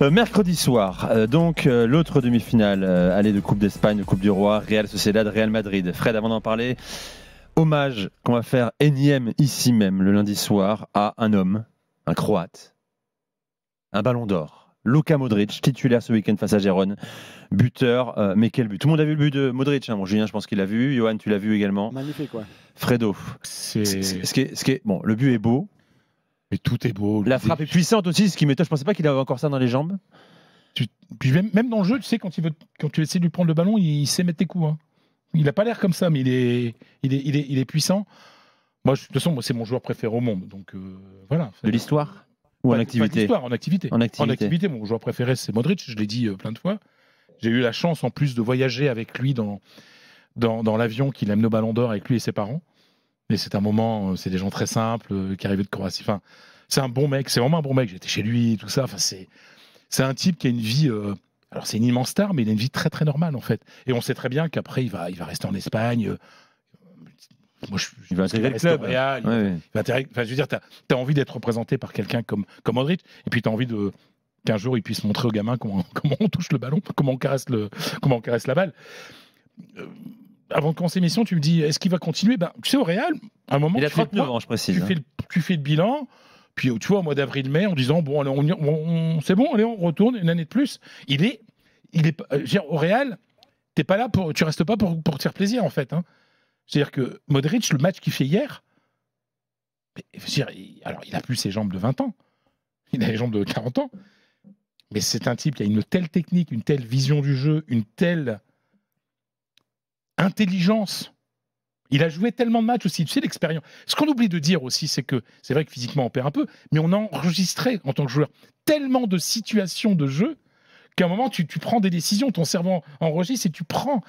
Mercredi soir, l'autre demi-finale, aller de Coupe d'Espagne, de Coupe du Roi, Real Sociedad, Real Madrid. Fred, avant d'en parler, hommage qu'on va faire énième ici même le lundi soir à un homme, un Croate, un ballon d'or. Luka Modric, titulaire ce week-end face à Gérone, buteur, mais quel but. Tout le monde a vu le but de Modric, hein. Bon, Julien, je pense qu'il l'a vu. Johan, tu l'as vu également. Magnifique, ouais. Fredo, bon, le but est beau. Mais tout est beau. La frappe est puissante aussi, ce qui m'étonne. Je ne pensais pas qu'il avait encore ça dans les jambes. Puis même dans le jeu, tu sais, quand tu essaies de lui prendre le ballon, il sait mettre tes coups. Hein. Il n'a pas l'air comme ça, mais il est puissant. Moi, de toute façon, c'est mon joueur préféré au monde. Donc voilà. De l'histoire ou en activité? En activité. Mon joueur préféré, c'est Modric. Je l'ai dit plein de fois. J'ai eu la chance, en plus, de voyager avec lui dans l'avion qu'il amène au Ballon d'Or avec lui et ses parents. Mais c'est un moment, c'est des gens très simples qui arrivaient de Croatie. Enfin, c'est un bon mec, c'est vraiment un bon mec. J'étais chez lui, tout ça. Enfin, c'est un type qui a une vie. Alors, c'est une immense star, mais il a une vie très très normale en fait. Et on sait très bien qu'après, il va rester en Espagne. Moi, il va intégrer le club. Real, il va intégrer. Enfin, je veux dire, t'as envie d'être représenté par quelqu'un comme Modric, et puis t'as envie qu'un jour il puisse montrer aux gamins comment on touche le ballon, comment on caresse la balle. Avant de commencer l'émission, tu me dis, est-ce qu'il va continuer? Tu sais, au Real, à un moment, il a 39 ans, je précise. Tu fais le bilan, puis tu vois, au mois d'avril-mai, en disant, bon, allez, c'est bon, allez, on retourne une année de plus. Il est au Real, tu restes pas pour te faire plaisir, en fait. Hein. C'est-à-dire que Modric, le match qu'il fait hier, alors il a plus ses jambes de 20 ans, il a les jambes de 40 ans, mais c'est un type qui a une telle technique, une telle vision du jeu, une telle intelligence. Il a joué tellement de matchs aussi, tu sais, l'expérience. Ce qu'on oublie de dire aussi, c'est que c'est vrai que physiquement on perd un peu, mais on a enregistré en tant que joueur tellement de situations de jeu qu'à un moment tu prends des décisions, ton cerveau enregistre et tu prends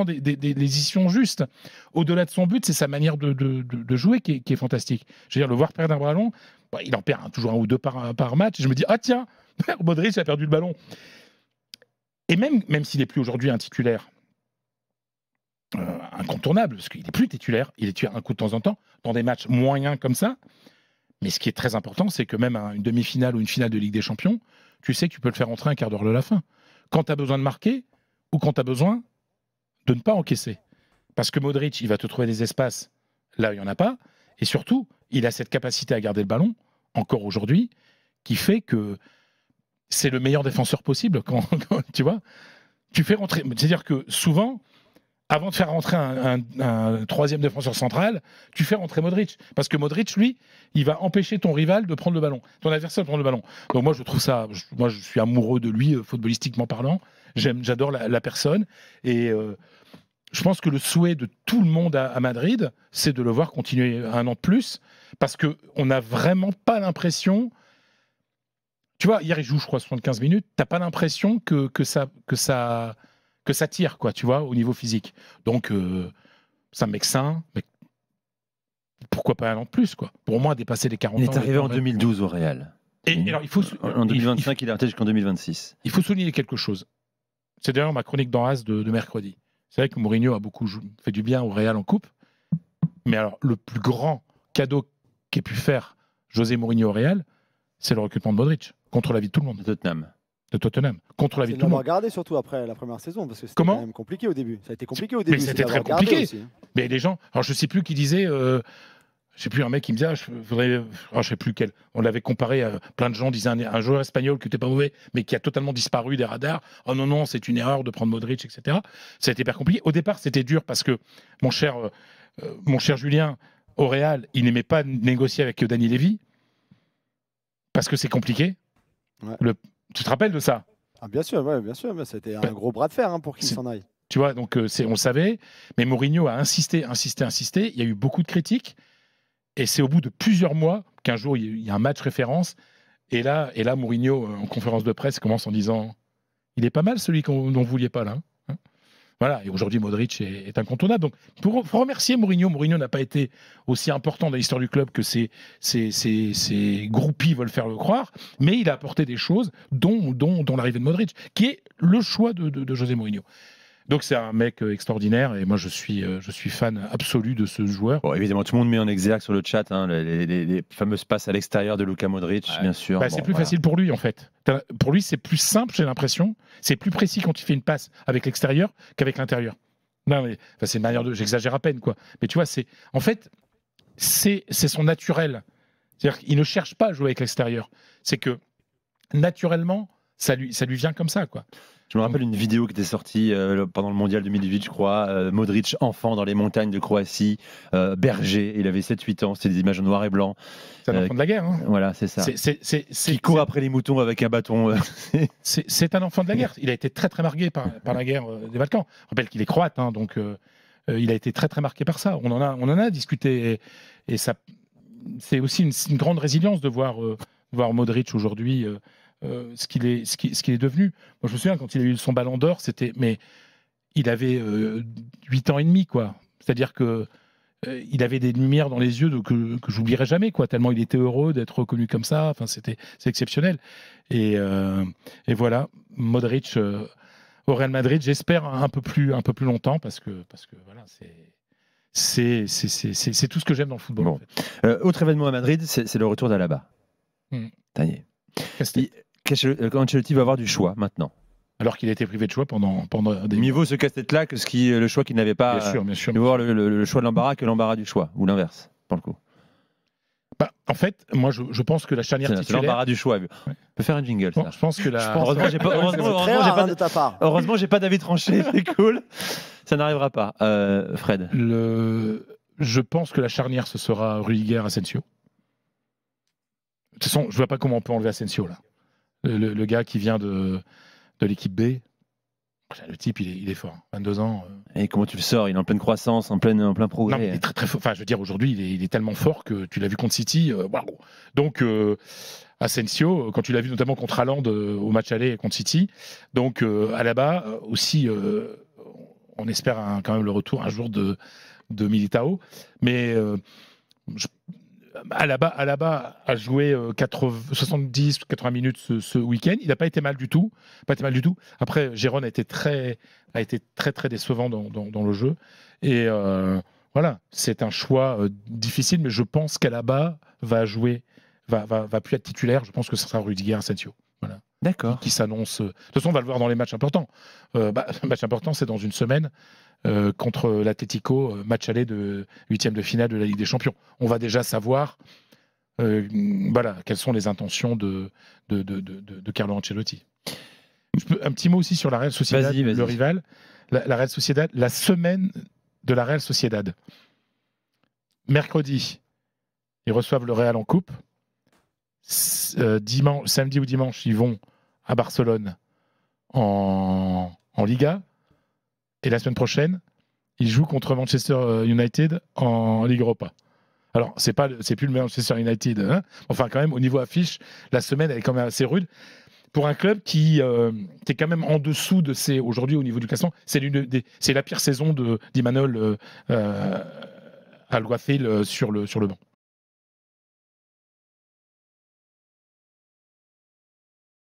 des décisions justes. Au-delà de son but, c'est sa manière de jouer qui est fantastique. Je veux dire, le voir perdre un ballon, il en perd toujours un ou deux par match, et je me dis, ah tiens, Modric a perdu le ballon. Et même s'il n'est plus aujourd'hui un titulaire incontournable, parce qu'il n'est plus titulaire, il est titulaire un coup de temps en temps, dans des matchs moyens comme ça. Mais ce qui est très important, c'est que même une demi-finale ou une finale de Ligue des Champions, tu sais que tu peux le faire entrer un quart d'heure de la fin. Quand tu as besoin de marquer, ou quand tu as besoin de ne pas encaisser. Parce que Modric, il va te trouver des espaces là où il n'y en a pas, et surtout, il a cette capacité à garder le ballon, encore aujourd'hui, qui fait que c'est le meilleur défenseur possible. Quand tu vois, tu fais rentrer. C'est-à-dire que souvent, avant de faire rentrer un troisième défenseur central, tu fais rentrer Modric. Parce que Modric, lui, il va empêcher ton rival de prendre le ballon, ton adversaire de prendre le ballon. Donc moi, je trouve ça... Moi, je suis amoureux de lui, footballistiquement parlant. J'adore la personne. Et je pense que le souhait de tout le monde à Madrid, c'est de le voir continuer un an de plus. Parce qu'on n'a vraiment pas l'impression... Tu vois, hier, il joue, je crois, 75 minutes. Tu n'as pas l'impression que ça tire, quoi, tu vois, au niveau physique. Donc, c'est un mec sain, mais pourquoi pas un an de plus, quoi. Pour moi, dépasser les 40 ans. Il est arrivé en 2012 au Real. Et alors, en 2025, il est resté jusqu'en 2026. Il faut souligner quelque chose. C'est d'ailleurs ma chronique dans As de mercredi. C'est vrai que Mourinho a beaucoup fait du bien au Real en coupe. Mais alors, le plus grand cadeau qu'ait pu faire José Mourinho au Real, c'est le recrutement de Modric, contre l'avis de tout le monde. De Tottenham, contre l'avis de tout le monde. Regardé surtout après la première saison, parce que c'était quand même compliqué au début. Ça a été compliqué au début. Mais c'était très compliqué. Aussi. Mais les gens, alors je sais plus qui disait, je sais plus, un mec qui me disait, je sais plus quel. On l'avait comparé à plein de gens disaient un joueur espagnol qui n'était pas mauvais, mais qui a totalement disparu des radars. Oh non, c'est une erreur de prendre Modric, etc. Ça a été hyper compliqué. Au départ, c'était dur parce que mon cher Julien, au Real, il n'aimait pas négocier avec Dani Lévy parce que c'est compliqué. Ouais. Tu te rappelles de ça? Bien sûr, ouais, bien sûr. C'était un gros bras de fer pour qu'il s'en aille. Tu vois, donc on le savait, mais Mourinho a insisté. Il y a eu beaucoup de critiques, et c'est au bout de plusieurs mois qu'un jour il y a un match référence, et là Mourinho en conférence de presse commence en disant, il est pas mal celui dont vous vouliez pas là. Hein. Voilà, et aujourd'hui Modric est incontournable. Donc faut remercier Mourinho. Mourinho n'a pas été aussi important dans l'histoire du club que ses groupies veulent faire le croire, mais il a apporté des choses, dont l'arrivée de Modric, qui est le choix de José Mourinho. Donc c'est un mec extraordinaire et moi je suis fan absolu de ce joueur. Bon, évidemment, tout le monde met en exergue sur le chat les fameuses passes à l'extérieur de Luka Modric, bien sûr. C'est plus facile pour lui en fait. Pour lui c'est plus simple, j'ai l'impression. C'est plus précis quand il fait une passe avec l'extérieur qu'avec l'intérieur. Non mais c'est une manière de, j'exagère à peine quoi. Mais tu vois c'est son naturel. C'est-à-dire qu'il ne cherche pas à jouer avec l'extérieur. C'est que naturellement ça lui vient comme ça quoi. Je me rappelle une vidéo qui était sortie pendant le Mondial 2018, je crois. Modric, enfant, dans les montagnes de Croatie, berger. Il avait 7-8 ans. C'était des images en noir et blanc. C'est un enfant de la guerre. Hein. Voilà, c'est ça. Qui court après les moutons avec un bâton. C'est un enfant de la guerre. Il a été très, très marqué par la guerre des Balkans. Je rappelle qu'il est croate, hein, donc il a été très, très marqué par ça. On en a discuté. Et ça, c'est aussi une grande résilience de voir Modric aujourd'hui. Ce qu'il est devenu. Moi, je me souviens quand il a eu son ballon d'or, mais il avait 8 ans et demi, quoi. C'est-à-dire que il avait des lumières dans les yeux que j'oublierai jamais, quoi. Tellement il était heureux d'être reconnu comme ça. Enfin, c'est exceptionnel. Et voilà, Modric au Real Madrid. J'espère un peu plus longtemps parce que voilà, c'est tout ce que j'aime dans le football. Bon. En fait. Autre événement à Madrid, c'est le retour d'Alaba. Ancelotti va avoir du choix maintenant. Alors qu'il a été privé de choix pendant des... Mieux vaut ce casse-tête-là que le choix qu'il n'avait pas. Bien sûr. Mieux vaut voir le choix de l'embarras que l'embarras du choix, ou l'inverse, pour le coup. En fait, moi, je pense que la charnière titulaire... C'est l'embarras du choix. On peut faire un jingle, ça. Je pense que heureusement, j'ai pas d'avis tranché, c'est cool. Ça n'arrivera pas. Fred. Je pense que la charnière, ce sera Rudiger-Asensio. De toute façon, je vois pas comment on peut enlever Asensio, là. Le gars qui vient de l'équipe B, le type, il est fort. 22 ans. Et comment tu le sors? Il est en pleine croissance, en plein progrès. Non, il est très, très fort. Enfin, je veux dire, aujourd'hui, il est tellement fort que tu l'as vu contre City. Waouh. Donc, Asensio, quand tu l'as vu notamment contre Haaland au match aller contre City. Donc, Alaba, aussi, on espère quand même le retour un jour de Militao. Mais Alaba a joué 70-80 minutes ce week-end. Il n'a pas été mal du tout. Après, Giron a été très très décevant dans le jeu. Et voilà, c'est un choix difficile, mais je pense qu'Alaba va jouer, va plus être titulaire. Je pense que ce sera Rudiger-Asensio. Voilà. D'accord. Qui s'annonce. De toute façon, on va le voir dans les matchs importants. Le match important, c'est dans une semaine. Contre l'Atlético, match aller de 8e de finale de la Ligue des Champions. On va déjà savoir quelles sont les intentions de Carlo Ancelotti. Un petit mot aussi sur la Real Sociedad, vas-y. Le rival. La Real Sociedad, la semaine de la Real Sociedad. Mercredi, ils reçoivent le Real en coupe. Samedi ou dimanche, ils vont à Barcelone en Liga. Et la semaine prochaine, ils jouent contre Manchester United en Ligue Europa. Alors, c'est plus le Manchester United. Hein, enfin, quand même, au niveau affiche, la semaine, elle est quand même assez rude. Pour un club qui est quand même en dessous de ses... Aujourd'hui, au niveau du classement, c'est la pire saison d'Imanol Alguacil sur le banc.